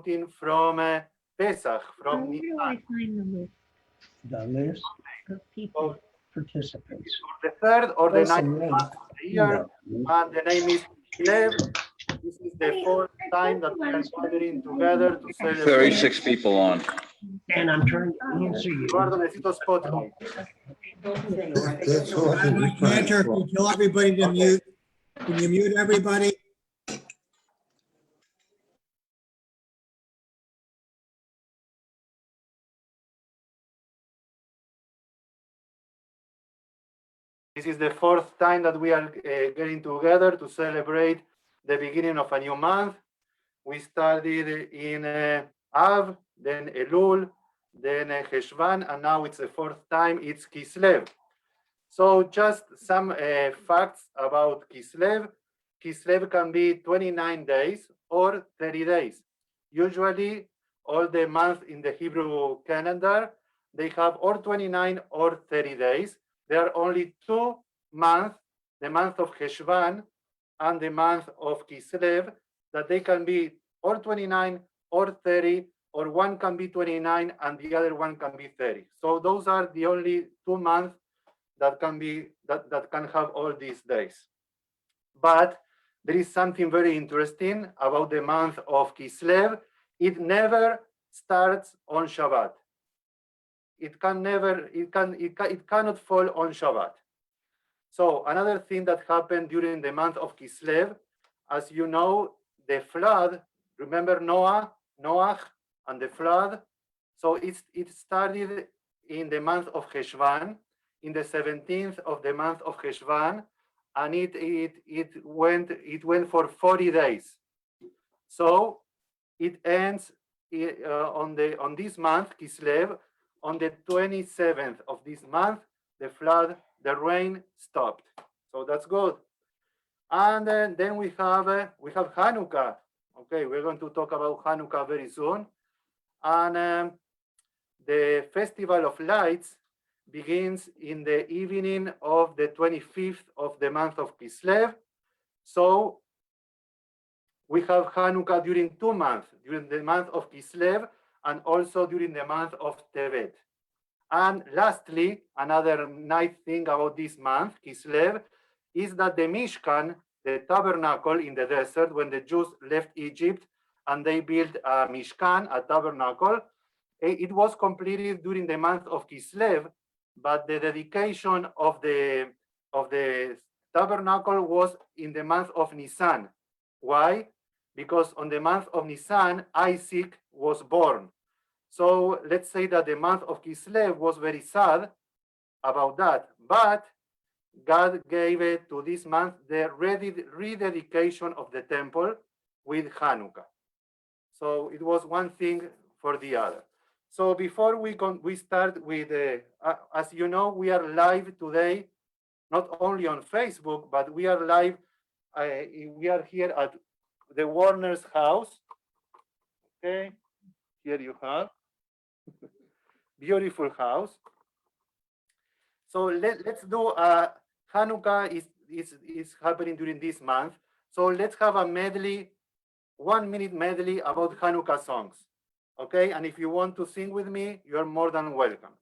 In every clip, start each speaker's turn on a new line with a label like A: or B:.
A: quoting from Pesach, from
B: Where do I find the list
C: The list
B: of people?
C: participants.
A: the third or the
C: Listen,
A: ninth
C: Lynn,
A: month of the
C: you
A: year,
C: know,
A: and the name is Kislev. This is the fourth time that we are gathering together to celebrate.
D: 36 people on.
C: and I'm trying to answer you.
A: Eduardo, necesito spotlight.
E: That's all.
F: Manager, can you tell everybody to mute? Can you mute everybody?
A: This is the fourth time that we are getting together to celebrate the beginning of a new month. We started in Av, then Elul, then Cheshvan, and now it's the fourth time, it's Kislev. So just some facts about Kislev. Kislev can be 29 days or 30 days. Usually, all the months in the Hebrew calendar, they have or 29 or 30 days. There are only two months, the month of Cheshvan and the month of Kislev, that they can be or 29 or 30, or one can be 29 and the other one can be 30. So those are the only 2 months that can be that can have all these days. But there is something very interesting about the month of Kislev. It never starts on Shabbat. It cannot fall on Shabbat. So another thing that happened during the month of Kislev, as you know, the flood. Remember Noah and the flood. So it started in the month of Cheshvan, in the 17th of the month of Cheshvan, and it went for 40 days. So it ends on this month, Kislev, on the 27th of this month, the flood, the rain stopped. So that's good. And then we have Hanukkah. Okay, we're going to talk about Hanukkah very soon. And the Festival of Lights begins in the evening of the 25th of the month of Kislev. So we have Hanukkah during 2 months, during the month of Kislev and also during the month of Tevet. And lastly, another nice thing about this month, Kislev, is that the Mishkan, the tabernacle in the desert, when the Jews left Egypt and they built a Mishkan, a tabernacle, it was completed during the month of Kislev, but the dedication of the tabernacle was in the month of Nisan. Why? Because on the month of Nisan, Isaac was born. So let's say that the month of Kislev was very sad about that, but God gave it to this month the rededication of the temple with Hanukkah. So it was one thing for the other. So before we start with, as you know, we are live today, not only on Facebook, but we are live. We are here at the Warner's house. Okay, here you have beautiful house. So let's do Hanukkah is happening during this month. So let's have a medley, 1 minute medley about Hanukkah songs. Okay, and if you want to sing with me, you're more than welcome.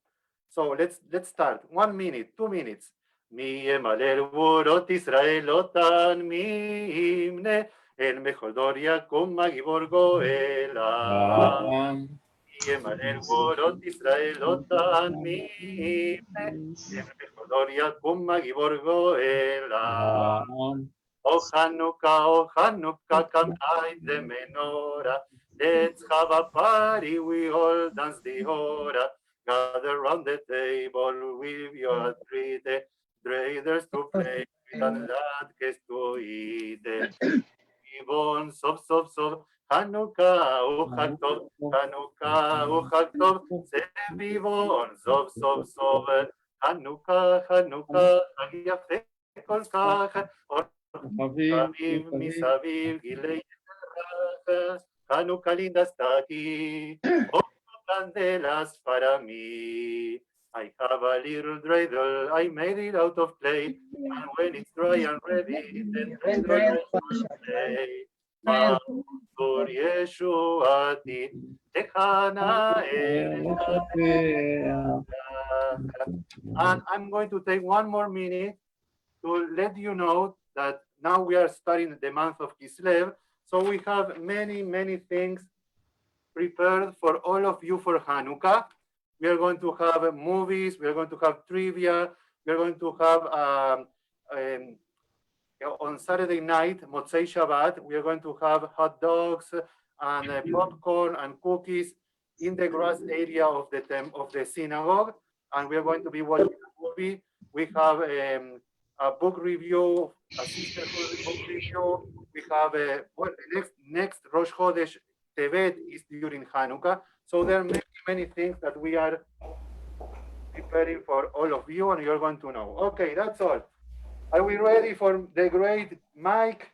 A: So let's start. 1 minute, 2 minutes. Mi emaler burot Israel otan mimne el mejor doria kuma gibor goela. Mi emaler burot Israel otan mimne el mejor doria kuma gibor goela. O Hanukkah, come light the menorah. Let's have a party, we all dance the hora. Gather round the table with your treat. Traders to play with and latkes to eat. Gibon, sob, Hanukkah, Uchag Tov, Hanukkah, Uchag Tov. Sevivon, sob, Hanukkah, Chag yafe kol kach. Aviv, misaviv, gilei yerach. Hanukkah linda está aquí. Pongo candelas para mí. I have a little dreidel, I made it out of clay. And when it's dry and ready, then dreidel will play. Matur Yeshuati Techana And I'm going to take one more minute to let you know that now we are starting the month of Kislev. So we have many, many things prepared for all of you for Hanukkah. We are going to have movies, we are going to have trivia, we are going to have on Saturday night, Motzei Shabbat, we are going to have hot dogs and popcorn and cookies in the grass area of the synagogue, and we are going to be watching a movie. We have a book review, a sisterhood book review. We have the next Rosh Hodesh Tevet is during Hanukkah. So there are many, many things that we are preparing for all of you, and you're going to know. Okay, that's all. Are we ready for the great Mike?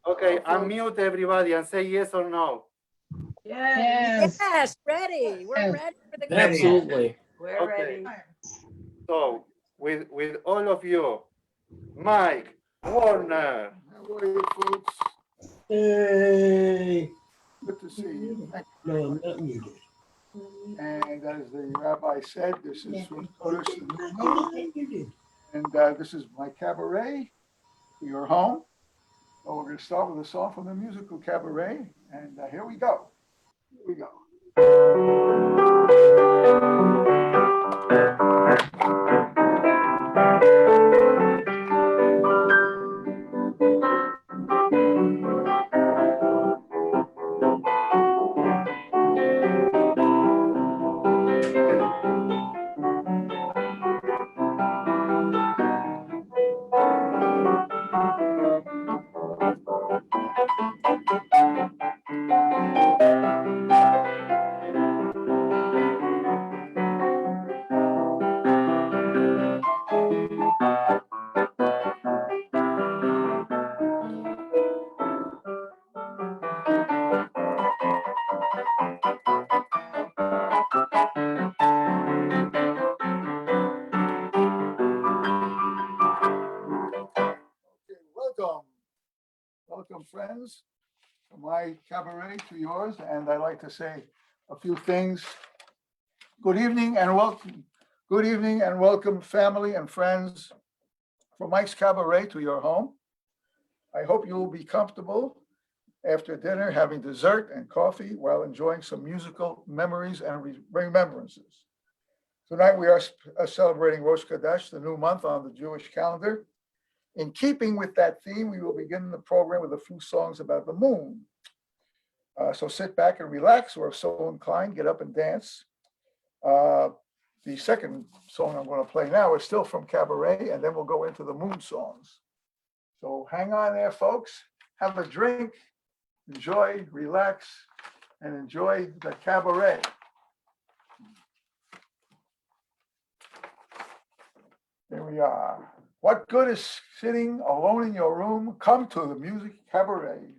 A: Okay, unmute everybody and say yes or no.
D: Yes.
E: Yes, ready. We're
C: Yes.
E: ready for the
C: Ready.
D: Absolutely.
E: We're
A: Okay.
E: ready.
A: So with all of you, Mike, Warner,
G: How are you, folks?
C: Hey.
G: Good to see you. Thank you.
C: No, I'm not muted.
G: And as the rabbi said, this is Rosh Hodesh, the new month,
C: You did.
G: and this is my cabaret for your home. So we're going to start with a song from the musical cabaret, and here we go. Here we go. Okay, welcome. Welcome, friends, from my cabaret to yours. And I'd like to say a few things. Good evening and welcome. Good evening and welcome, family and friends, from Mike's Cabaret to your home. I hope you will be comfortable after dinner, having dessert and coffee while enjoying some musical memories and remembrances. Tonight, we are celebrating Rosh Hodesh, the new month on the Jewish calendar. In keeping with that theme, we will begin the program with a few songs about the moon. So sit back and relax, or if so inclined, get up and dance. The second song I'm going to play now is still from Cabaret, and then we'll go into the moon songs. So hang on there, folks. Have a drink, enjoy, relax, and enjoy the Cabaret. Here we are. What good is sitting alone in your room? Come to the music cabaret.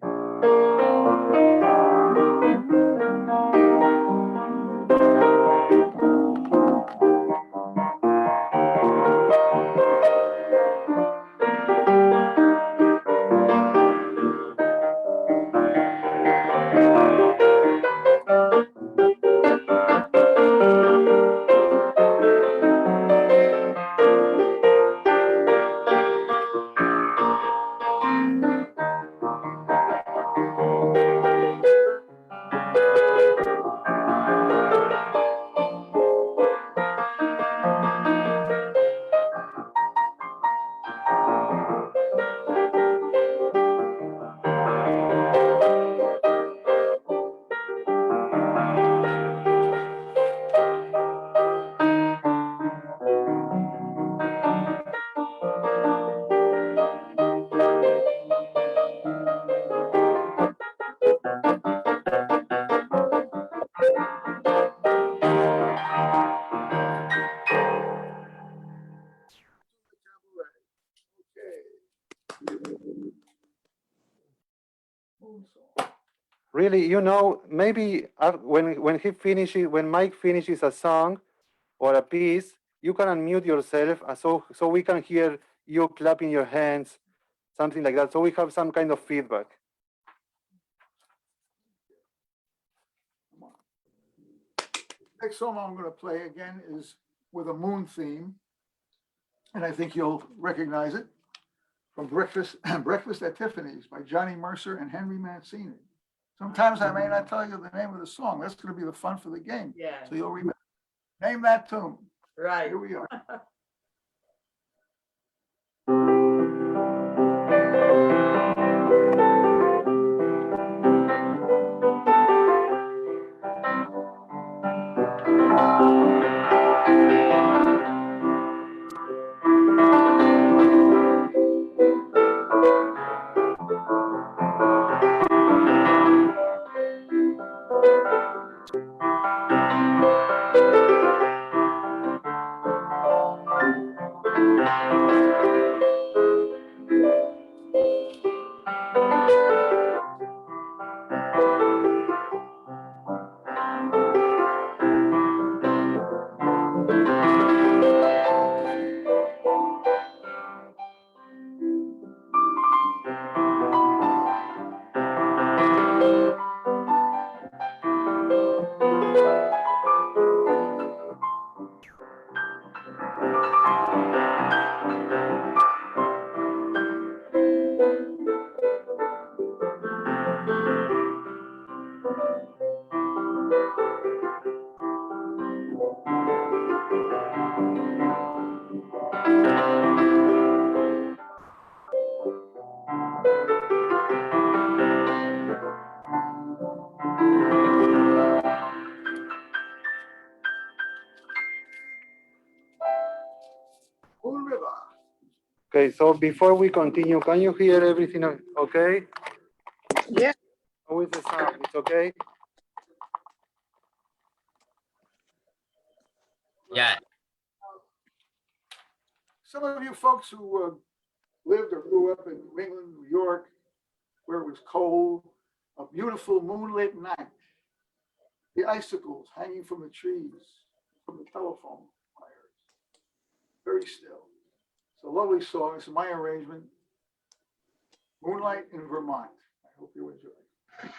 A: Really, maybe when Mike finishes a song or a piece, you can unmute yourself so we can hear you clapping your hands, something like that. So we have some kind of feedback.
G: Next song I'm going to play again is with a moon theme, and I think you'll recognize it from Breakfast at Tiffany's by Johnny Mercer and Henry Mancini. Sometimes I may not tell you the name of the song. That's going to be the fun for the game.
D: Yeah,
G: So you'll remember. Name that tune.
D: right.
G: Here we are. Moon River.
A: Okay, so before we continue, can you hear everything okay?
D: Yeah.
A: How is the sound? It's okay?
E: Yeah.
G: Some of you folks who lived or grew up in New England, New York, where it was cold, a beautiful moonlit night, the icicles hanging from the trees, from the telephone wires, very still. It's a lovely song. It's my arrangement, Moonlight in Vermont. I hope you enjoy it.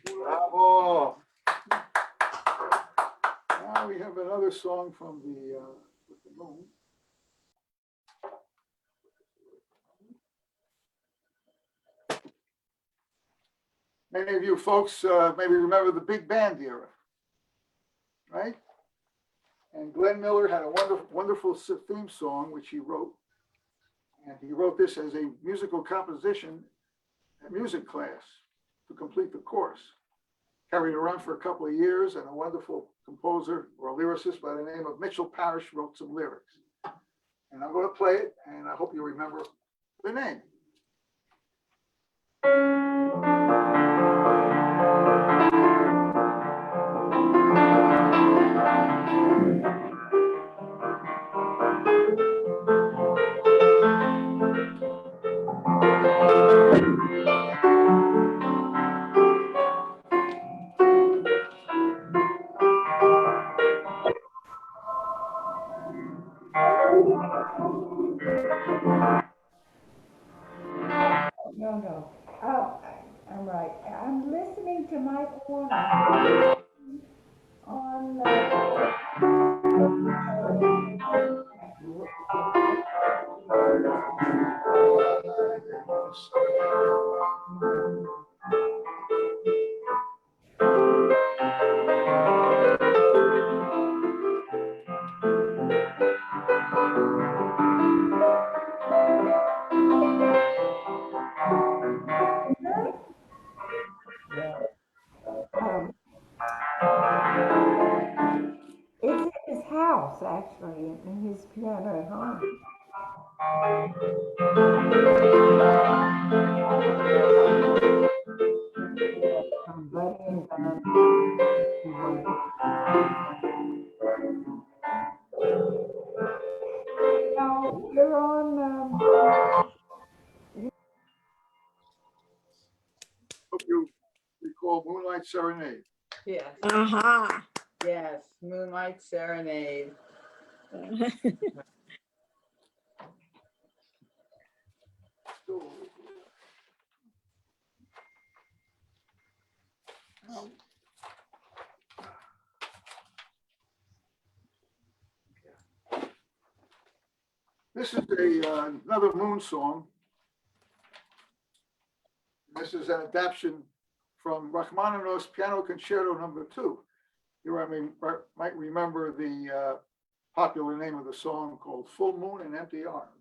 A: Bravo!
G: Now we have another song from the With the Moon. Many of you folks maybe remember the big band era, right? And Glenn Miller had a wonderful theme song, which he wrote. And he wrote this as a musical composition at music class to complete the course. Carried around for a couple of years, and a wonderful composer or lyricist by the name of Mitchell Parrish wrote some lyrics. And I'm going to play it, and I hope you remember the name.
D: No. Oh, I'm right. I'm listening to Mike Warner on um, it's at his house, actually, and his piano at home. Buddy and no, you're on.
G: Hope you recall Moonlight Serenade.
E: Yes,
B: Aha.
E: yes, Moonlight Serenade.
G: This is another Moon song. This is an adaptation from Rachmaninoff's Piano Concerto No. 2. You might remember the popular name of the song called Full Moon and Empty Arms.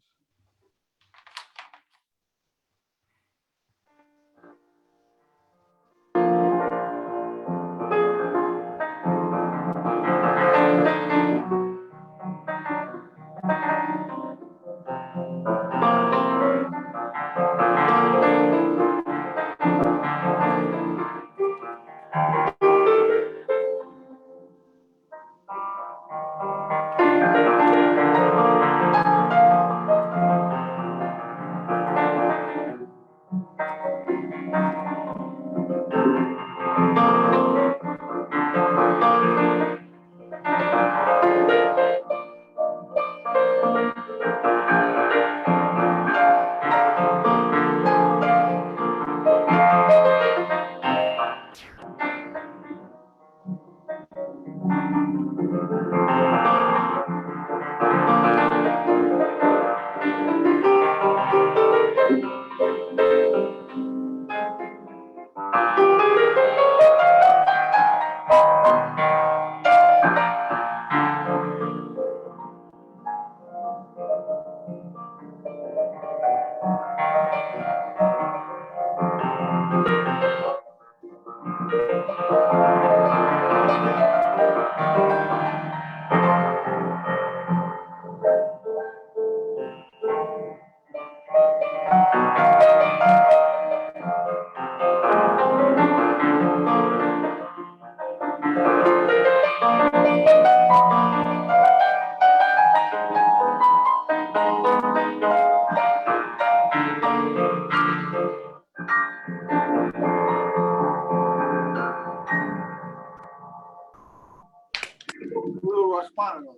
G: Little Rachmaninoff.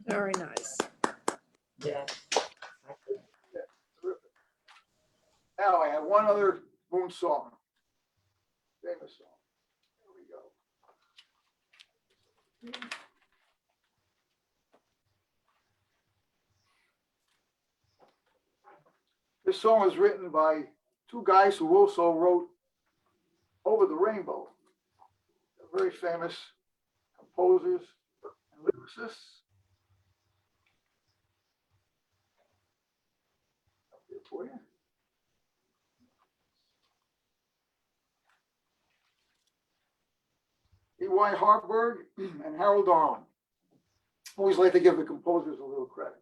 B: Very nice.
E: Yes.
G: Terrific. Now I have one other Moon song, famous song. Here we go. This song was written by two guys who also wrote Over the Rainbow. They're very famous composers and this? Up here for you. E.Y. Harburg and Harold Darling. Always like to give the composers a little credit.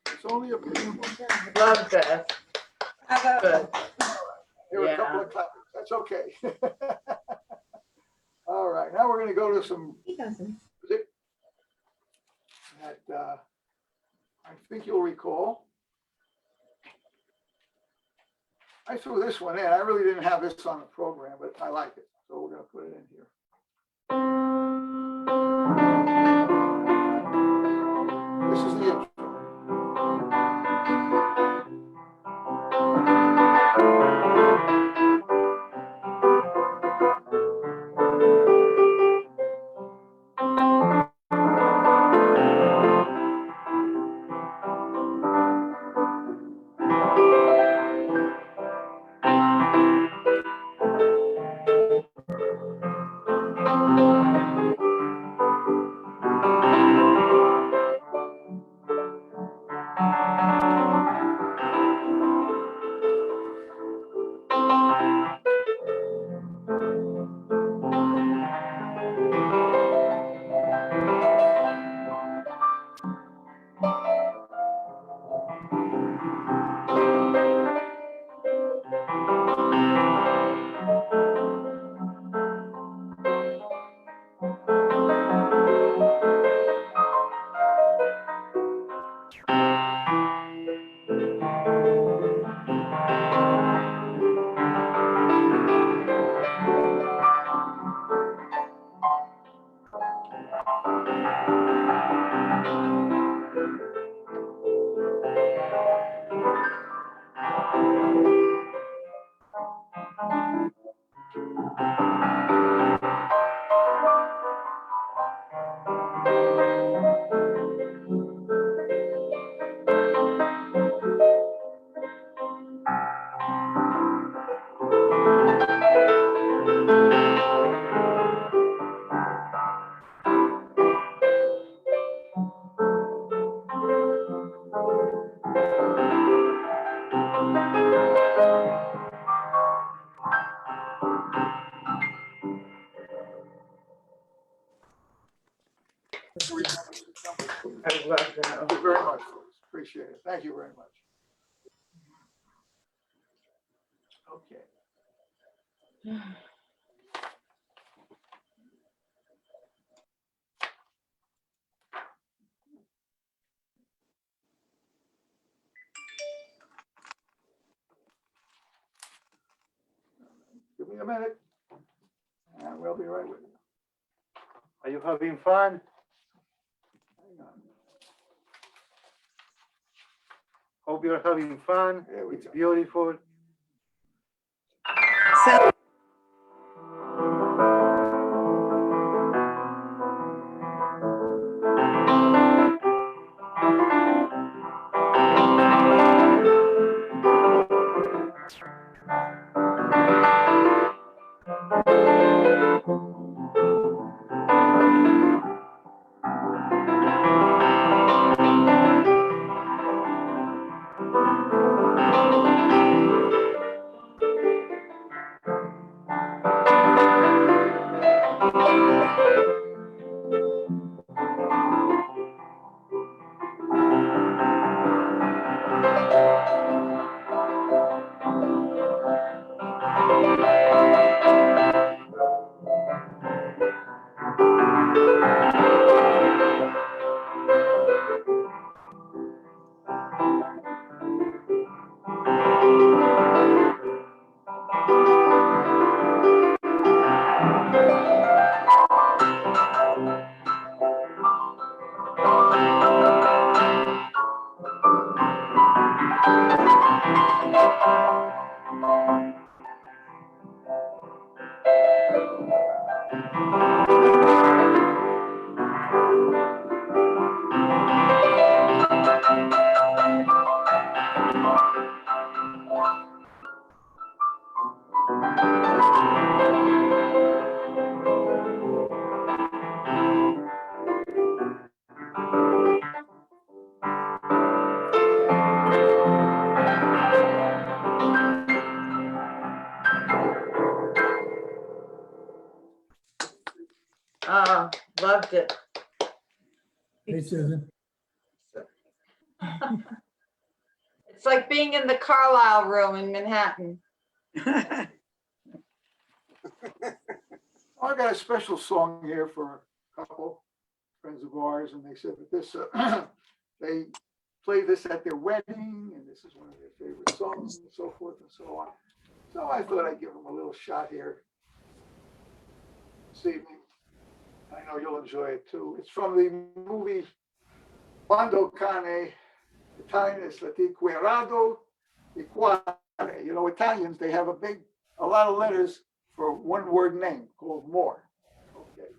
G: It's only a few.
E: Love this. Good.
G: Here are a couple of clappers. That's okay. All right, now we're going to go to some music that I think you'll recall. I threw this one in. I really didn't have this on the program, but I like it, so we're going to put it in here. This is the intro.
E: I love
G: Thank
E: that.
G: you very much, folks. Appreciate it. Thank you very much. Okay. Give me a minute, and we'll be right with you.
A: Are you having fun?
G: Hang on.
A: Hope you're having fun.
G: There we
A: It's
G: go.
A: beautiful.
B: So
E: Oh, loved it.
F: Hey, Susan.
E: It's like being in the Carlisle room in Manhattan.
G: I got a special song here for a couple friends of ours, and they said that this, they play this at their wedding, and this is one of their favorite songs, and so forth and so on. So I thought I'd give them a little shot here this evening. I know you'll enjoy it too. It's from the movie Quando cane, Italian is Latiquerado e quare. You know, Italians, they have a lot of letters for one word name called more. Okay.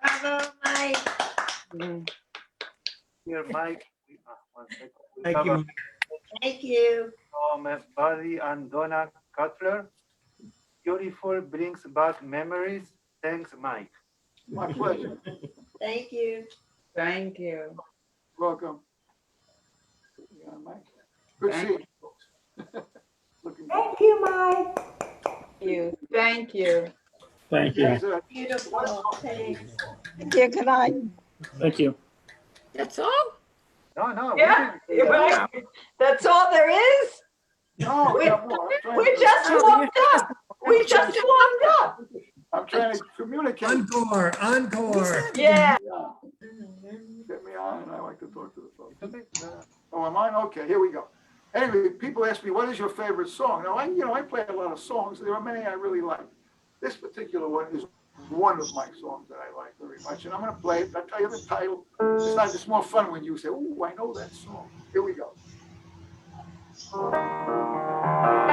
B: Bravo, Mike.
A: Here, Mike. One second. We
F: Thank
A: have
F: you.
A: a
F: Mike.
B: Thank you.
A: from Buddy and Donna Cutler. Beautiful, brings back memories. Thanks, Mike.
G: My pleasure.
B: Thank you.
E: Thank you.
G: Welcome. Yeah, Mike. Good
E: Thank
G: seeing you folks. Looking good.
D: Thank you, Mike.
E: Thank you.
C: Thank you.
G: There's a-
B: Beautiful. Thanks.
H: Thank you. Good night.
C: Thank you.
B: That's all?
A: No,
E: Yeah, you're right. That's all there is.
G: No, we got more. I'm trying
E: We
G: to-
E: just warmed up. We just warmed up.
G: I'm trying to communicate.
F: Encore, encore.
E: Yeah.
G: Get me on, and I like to talk to the folks. Oh, am I? Okay, here we go. Anyway, people ask me, what is your favorite song? Now, I play a lot of songs. There are many I really like. This particular one is one of my songs that I like very much, and I'm going to play it. I'll tell you the title. It's more fun when you say, oh, I know that song. Here we go.
D: It's so good.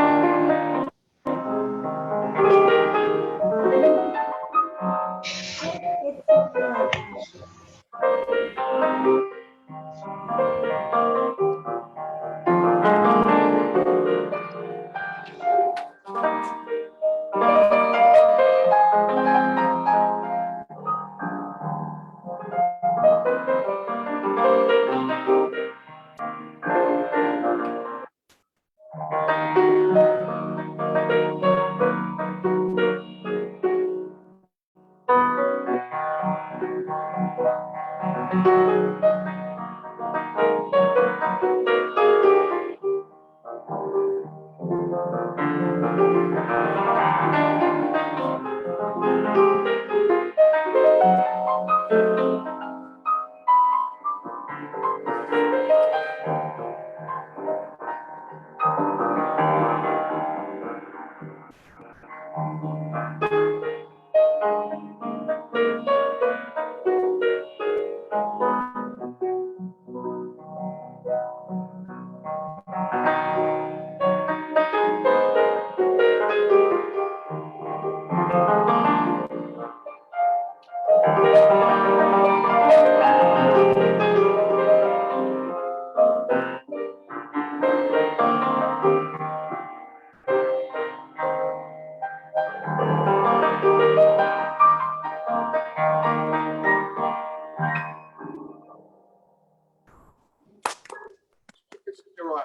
G: It's in your eyes.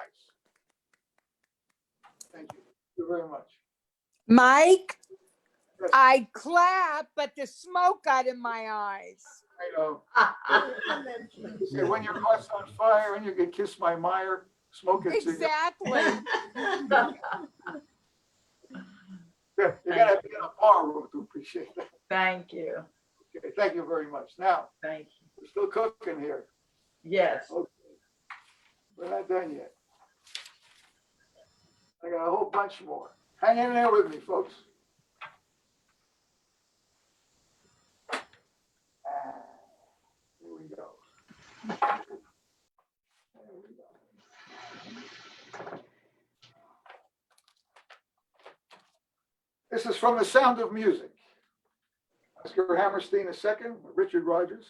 G: Thank you. Thank you very much.
H: Mike,
G: Yes,
H: I clap, but the smoke got in my eyes.
G: I know. You say, when your heart's on fire and you can kiss my mire, smoke it.
H: Exactly.
G: Yeah, you gotta be in a bar room to appreciate that.
E: Thank you.
G: Okay, thank you very much. Now,
E: Thank you.
G: we're still cooking here.
E: Yes.
G: Okay. We're not done yet. I got a whole bunch more. Hang in there with me, folks. Here we go. There we go. This is from The Sound of Music. Oscar Hammerstein II, Richard Rogers.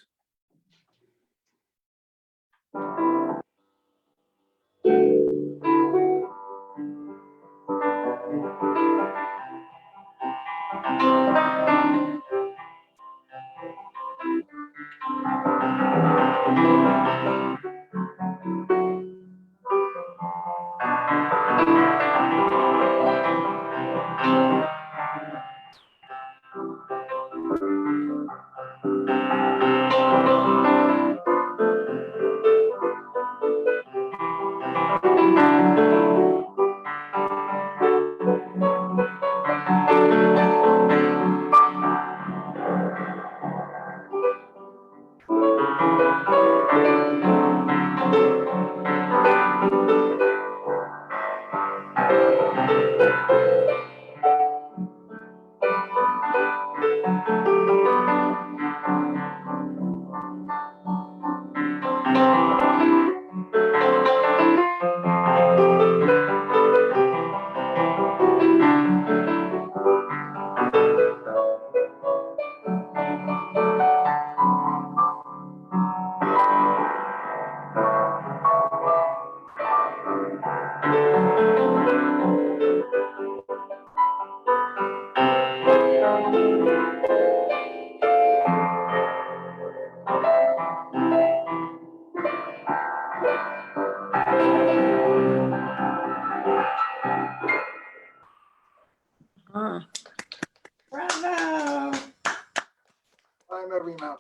B: Bravo.
G: Climb every mountain.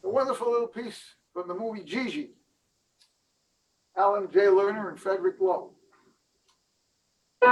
G: A wonderful little piece from the movie Gigi. Alan J. Lerner and Frederick Lowe. For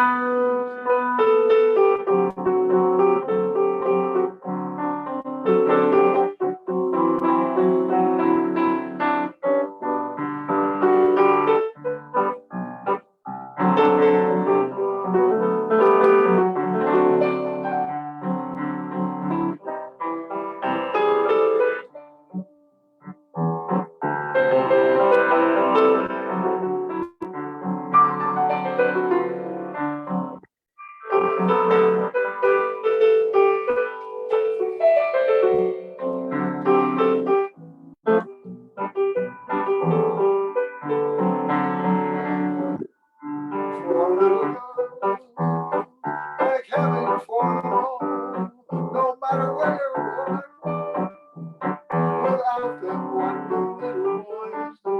G: little girls like heaven for them all, no matter where or when, without them, what do little boys do?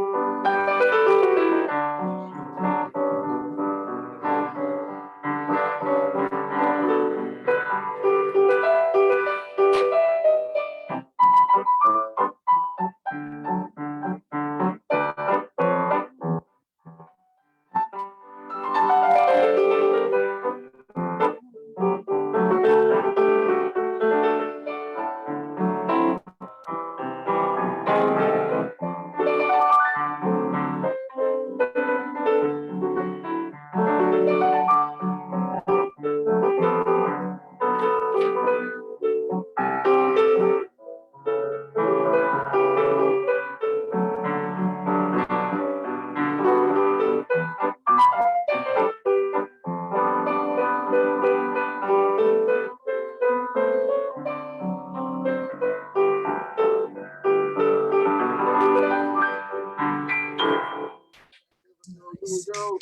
G: Little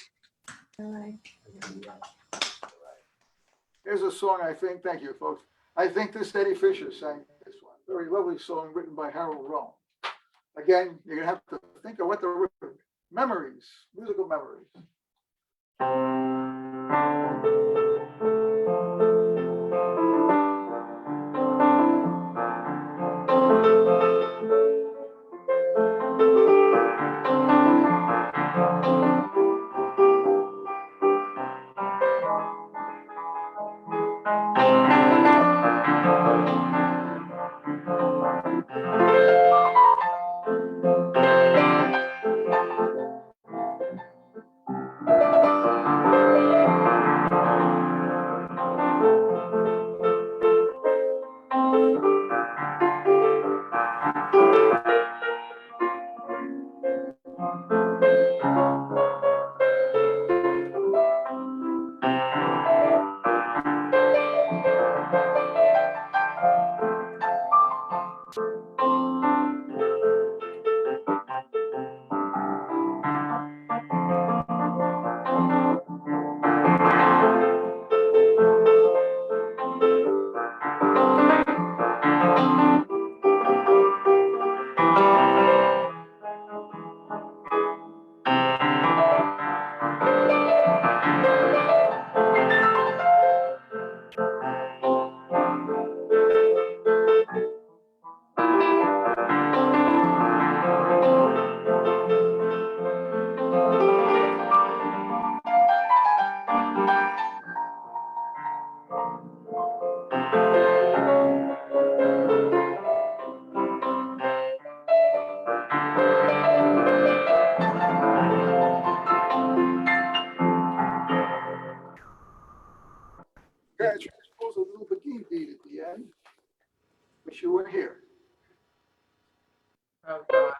G: girl. Here's a song I think, thank you, folks. I think this Eddie Fisher sang this one. Very lovely song written by Harold Rome. Again, you're gonna have to think of what the memories, musical memories. Yeah, I transpose a little bikini beat at the end. Wish you were here.
E: Oh, God.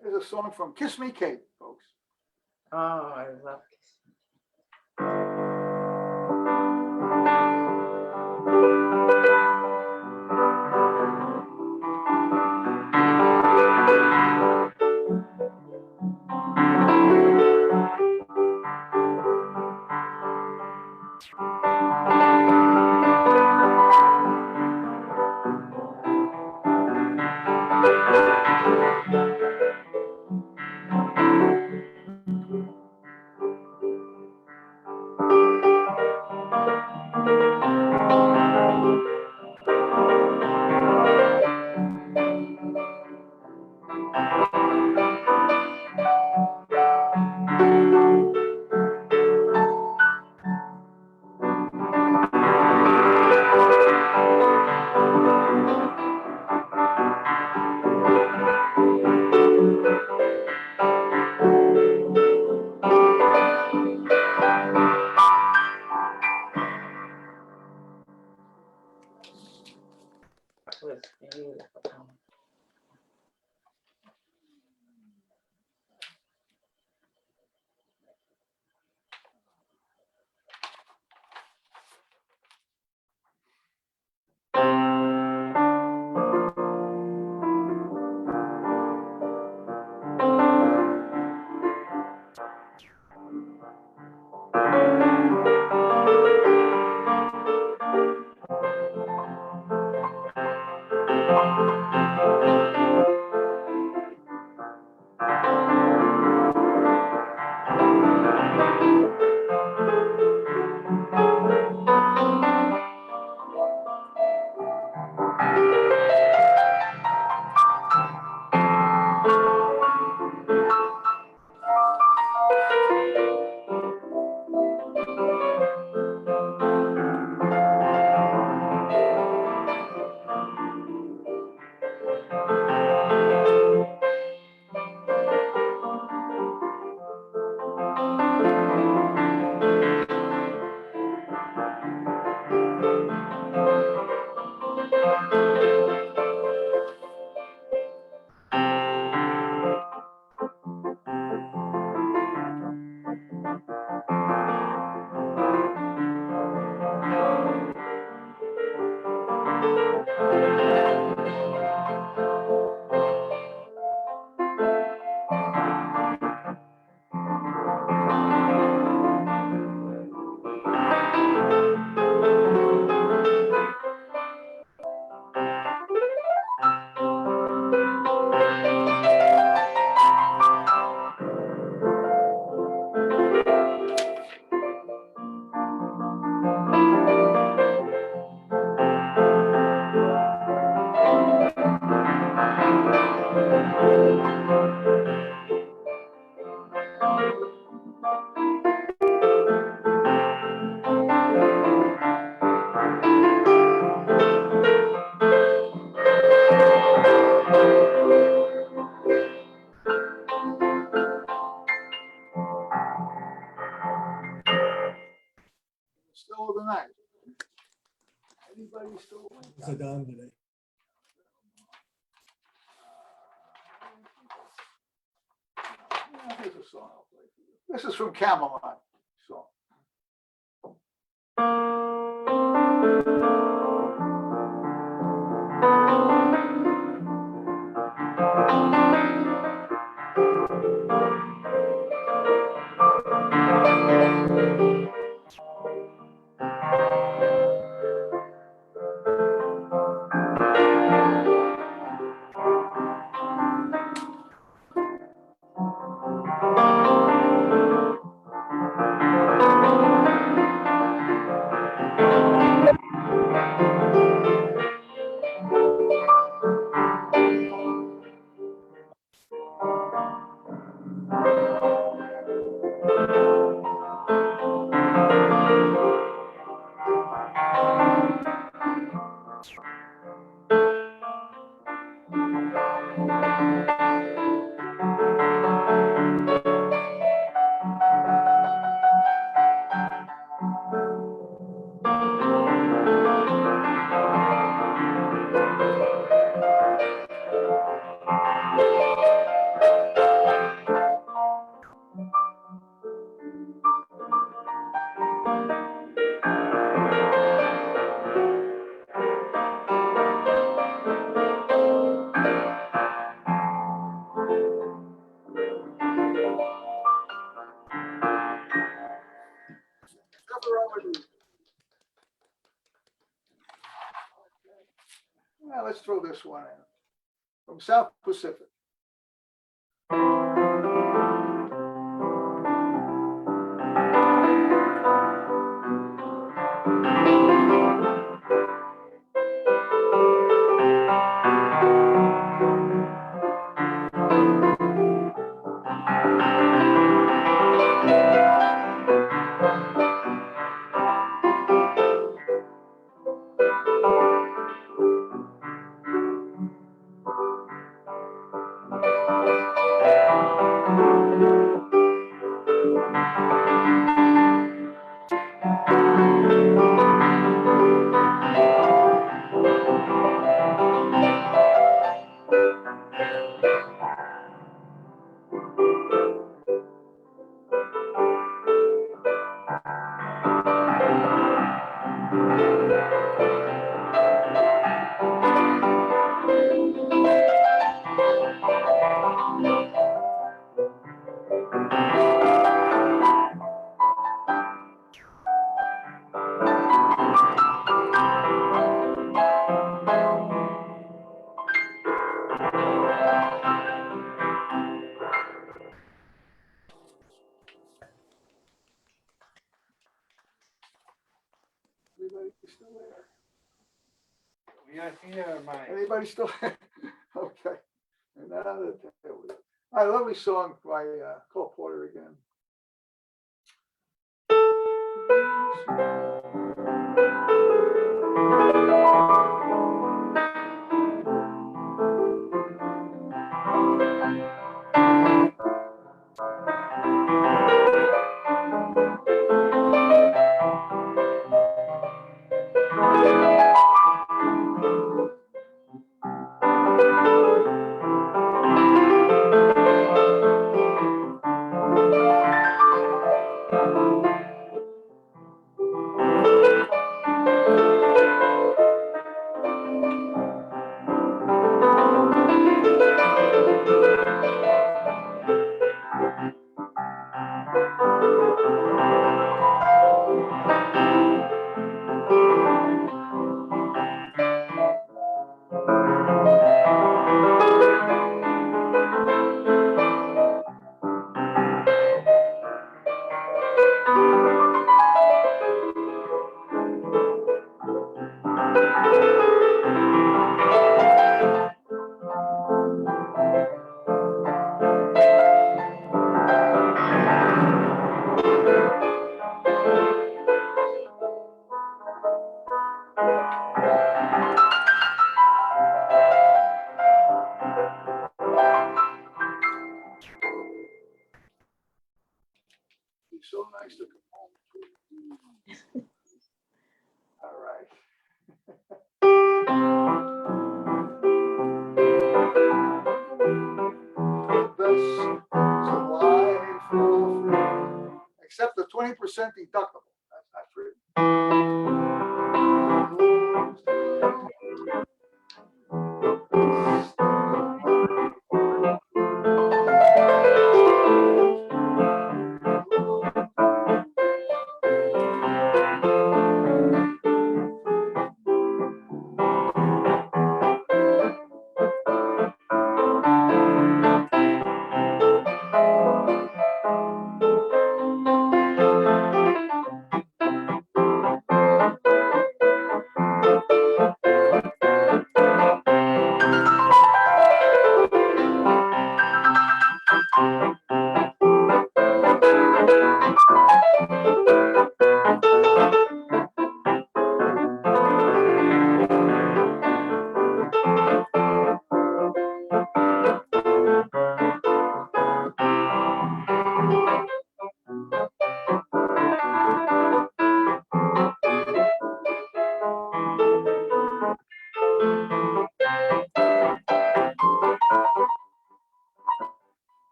G: Here's a song from Kiss Me Kate, folks.
E: Oh, I love it. It was beautiful.
G: Still of the night. Anybody still awake?
F: It's a dime today.
G: Here's a song I'll play for you. This is from Camelot. Song. throw this one in. From South Pacific. Everybody still there?
A: We are here, Mike.
G: Anybody still? Okay. And now that, all right, lovely song by Cole Porter again. It's so nice to come home. All right. The best of life for free, except the 20% deductible. That's not free.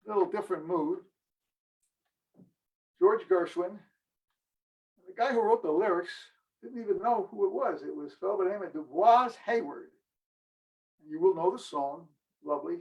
G: Little different mood. George Gershwin, the guy who wrote the lyrics, didn't even know who it was. It was a fellow by the name of Dubois Hayward. And you will know the song. Lovely.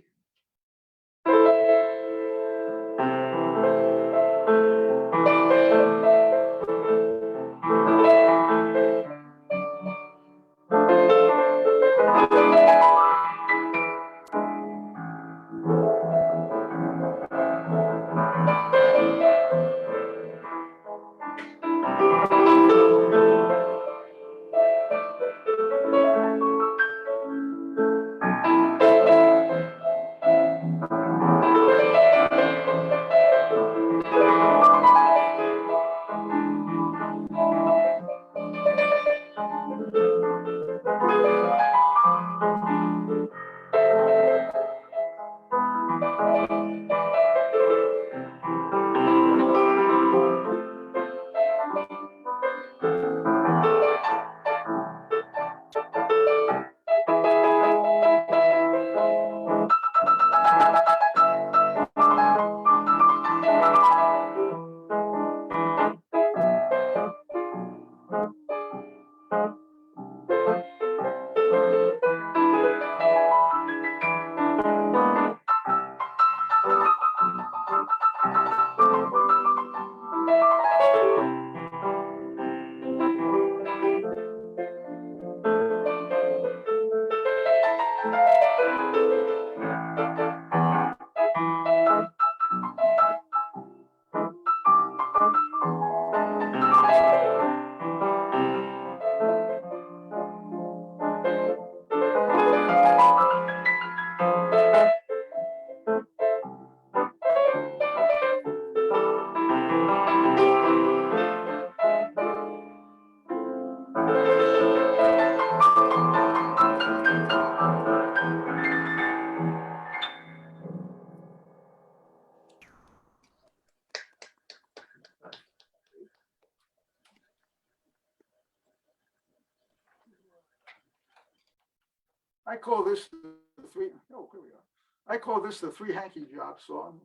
G: I call this the three. Oh, here we are. I call this the three hanky job song.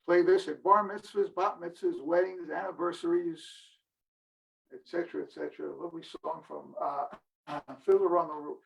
G: Play this at bar mitzvahs, bat mitzvahs, weddings, anniversaries, etc., etc. Lovely song from Fiddler on the Roof.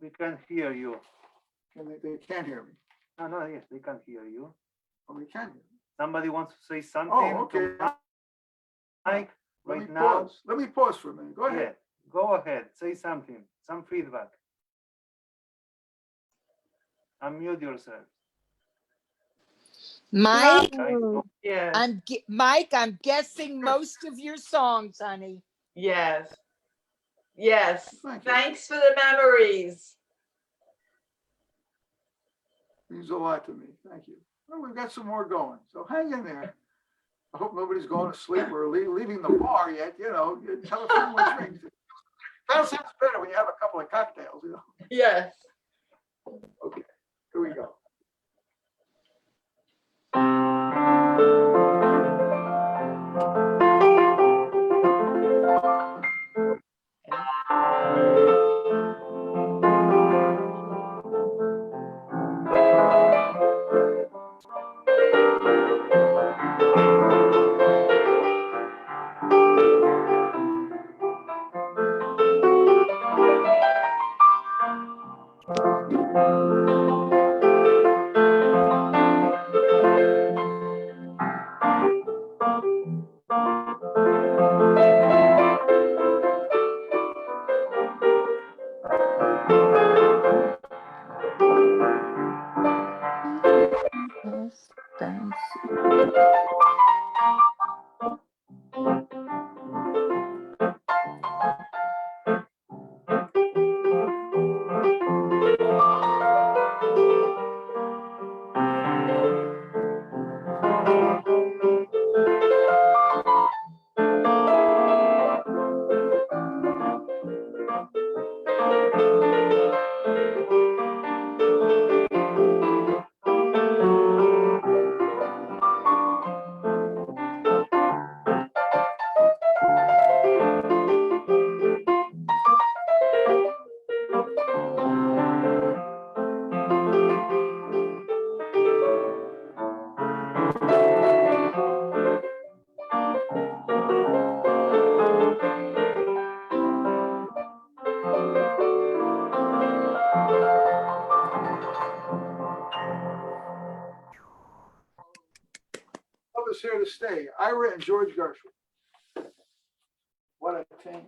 A: We can't hear you.
G: They can't hear me.
A: No, yes, they can hear you.
G: Oh, they can hear me.
A: Somebody wants to say something
G: Oh, okay.
A: to Mike
G: Let
A: right
G: me
A: now?
G: pause. Let me pause for a minute. Go ahead.
A: Yeah, go ahead, say something, some feedback. Unmute yourself.
H: Mike,
E: Yes,
H: Mike, I'm guessing most of your songs, honey.
E: yes, yes.
G: Thank you.
E: Thanks for the memories.
G: Means a lot to me. Thank you. Well, we've got some more going, so hang in there. I hope nobody's going to sleep or leaving the bar yet. You know, you have a few more drinks. That sounds better when you have a couple of cocktails. You know.
E: Yes.
G: Okay, here we go. Love is here to stay. Ira and George Gershwin. What a team.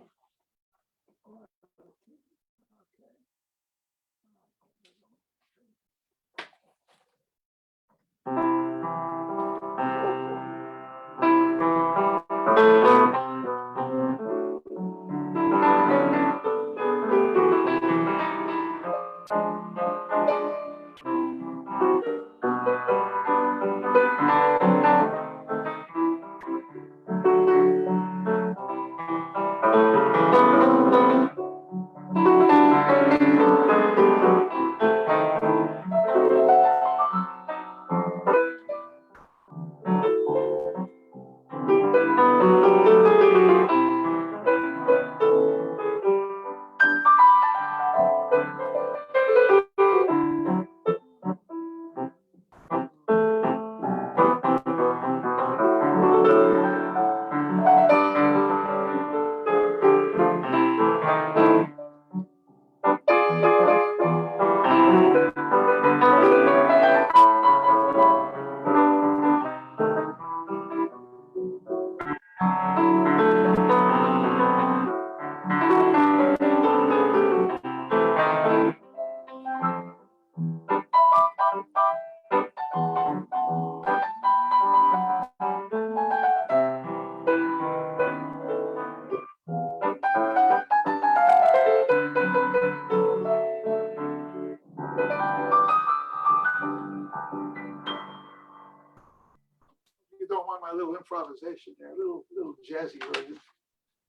G: You don't want my little improvisation there, little jazzy version.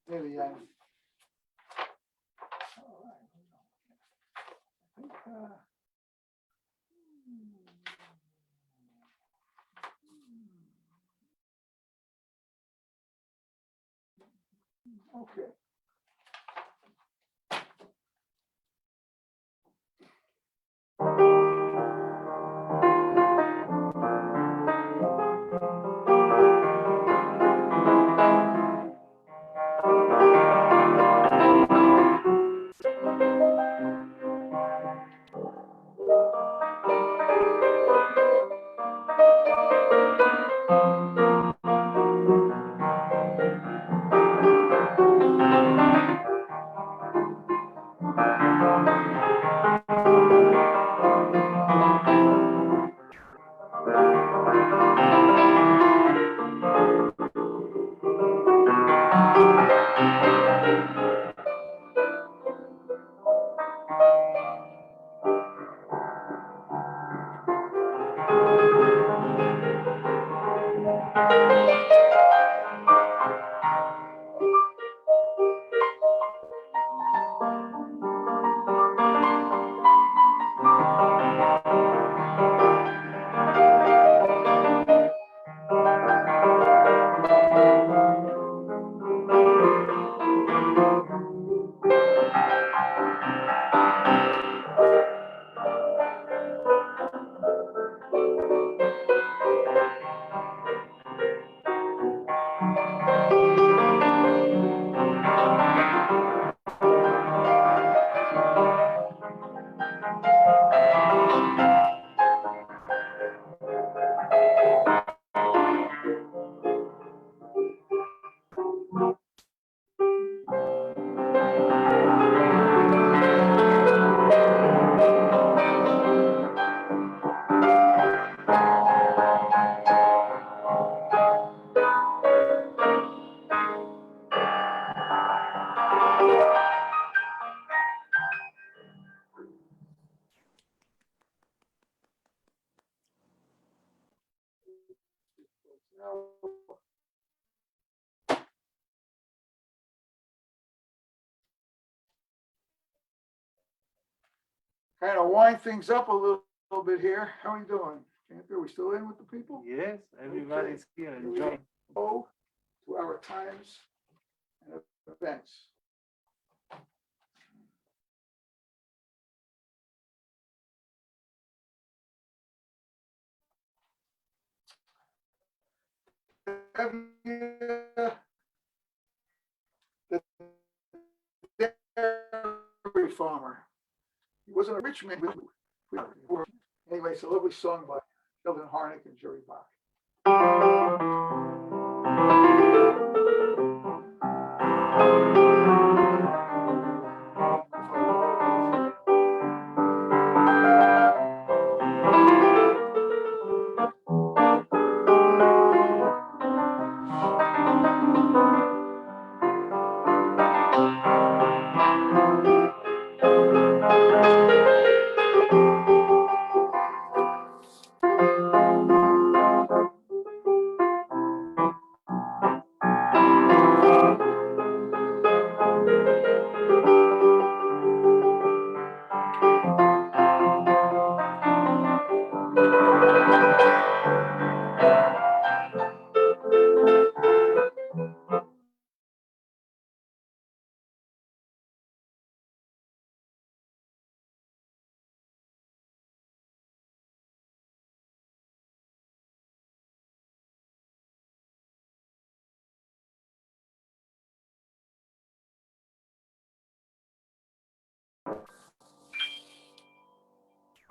G: Maybe I. All right. I think, okay. kind of wind things up a little bit here. How are you doing? Are we still in with the people?
A: Yes, everybody's here
G: Here we
A: enjoying.
G: go to our times and events. The dairy farmer. He wasn't a rich man. Anyway, it's a lovely song by Sheldon Harnick and Jerry Bach.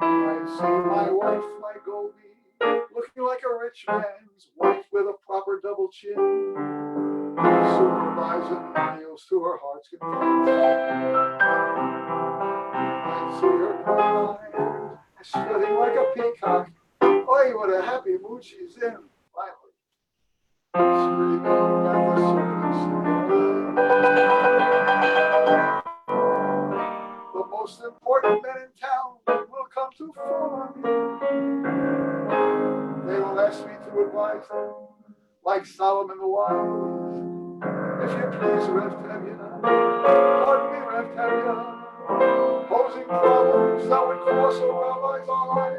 G: I see my wife, my Goldie, looking like a rich man's wife with a proper double chin, supervising meals to her heart's content. I see her blind, strutting like a peacock. Oy, what a happy mood she's in. Finally, screaming at the servants. The most important men in town will come to phone me. They will ask me to advise them, like Solomon the Wise. If you please, Rev Tevye, pardon me, Rev Tevye, posing problems that would cross a rabbi's eye.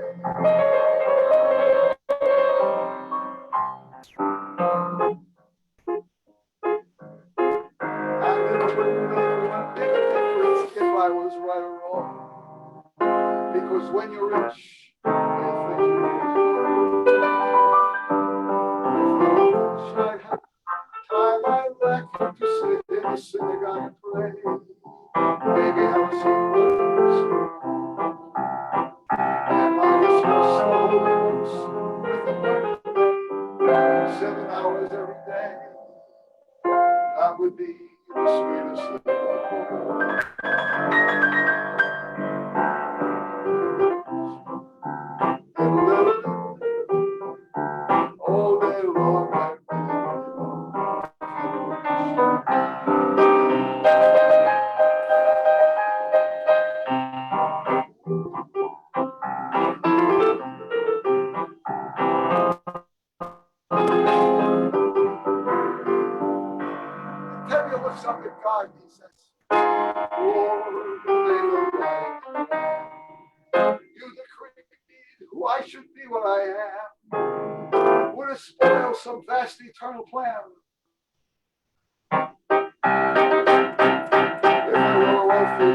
G: And it wouldn't make one bit of difference if I was right or wrong. Because when you're rich, they think you're rich. If I had time I lack to sit in the synagogue and pray. Maybe have a seat words. And I discuss the holy books with the Bible 7 hours every day. That would be the sweetest thing. All day long, Tevye looks up at God and he says, Lord, they look like you decreed who I should be what I am. Would it spoil some vast eternal plan? If I were a wealthy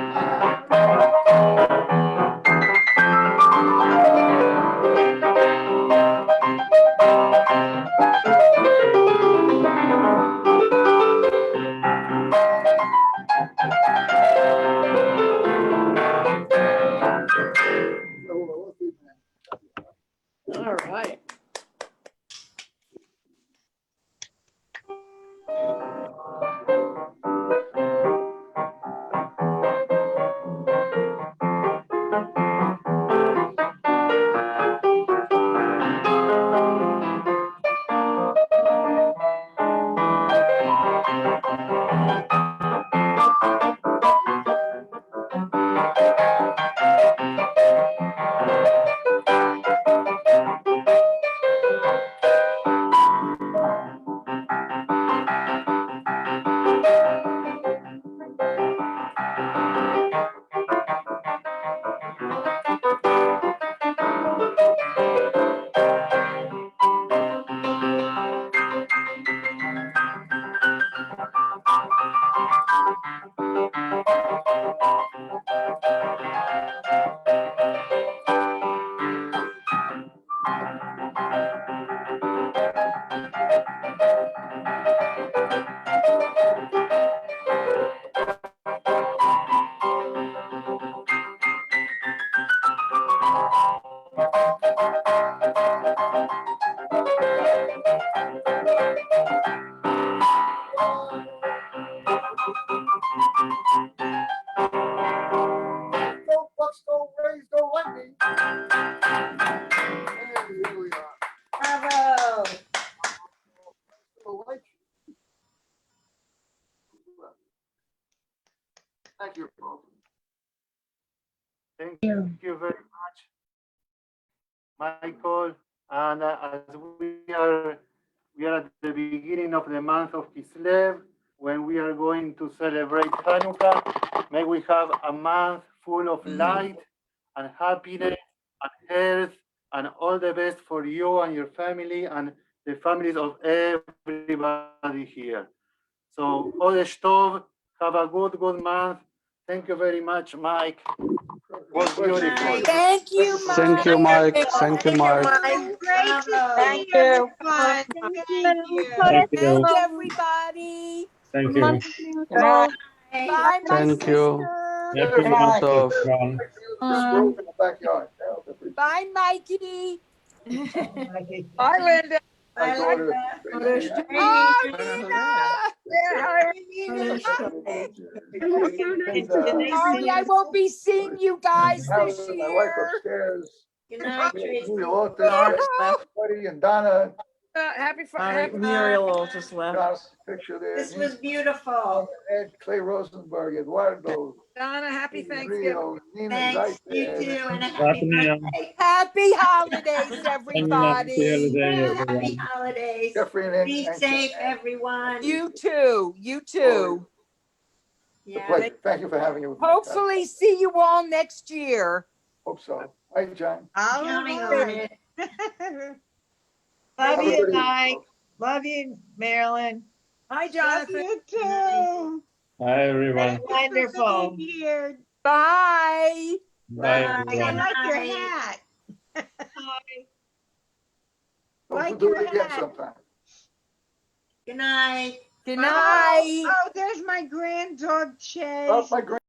G: man.
B: All right.
G: Go Bucks, go Rays, go Lightning. And here we are.
B: Bravo.
G: Go Lightning. Thank you, both.
A: Thank you very much, Michael. And as we are at the beginning of the month of Kislev, when we are going to celebrate Hanukkah, may we have a month full of light and happiness and health and all the best for you and your family and the families of everybody here. So, Hodesh Tov, have a good month. Thank you very much, Mike. Was beautiful.
H: Thank you, Mike.
I: Thank you, Mike. Thank you, Mike.
H: Great to
E: Thank
H: see
E: you.
H: everyone. Thank you.
C: Thank you.
H: Thanks, everybody.
C: Thank you.
E: Good night.
H: Bye, my
I: Thank you.
H: sister.
C: Happy
E: Good
C: month,
I: night.
C: everyone.
G: This grove in the backyard.
H: Bye, Mikey.
E: Bye, Linda.
G: My daughter.
H: Oh, Nina. Sorry, I won't be seeing you guys this
G: My wife
H: year.
G: upstairs.
B: Good night, Tracy.
G: Buddy and Donna,
E: Happy
B: Muriel all just left.
G: Donna's picture there.
B: This was beautiful.
G: Ed, Clay Rosenberg, Eduardo,
E: Donna, happy Thanksgiving.
G: Rio, Nina's
B: Thanks,
G: right
B: you
G: there.
B: too, and a
C: Happy
B: happy
C: New Year.
B: birthday.
H: Happy holidays,
C: Happy
H: everybody.
C: holiday,
B: Happy
C: everyone.
B: holidays.
G: Jeffrey and
B: Be safe, everyone.
H: You too. You too.
G: It's a
B: Yeah.
G: pleasure. Thank you for having me.
H: Hopefully see you all next year.
G: Hope so. Hi, John.
B: Counting on it.
G: Have
E: Love
G: a
E: you,
G: good evening,
E: Mike.
G: folks.
E: Love you, Marilyn. Hi, Jonathan.
H: You too.
C: Hi, everyone.
E: Wonderful.
H: Bye.
C: Bye,
B: Bye.
C: everyone.
B: Good night.
E: hat.
G: We'll do it again sometime.
B: Good night.
H: Good night.
E: Oh, there's my grand dog, Shay.
G: Oh, my grand-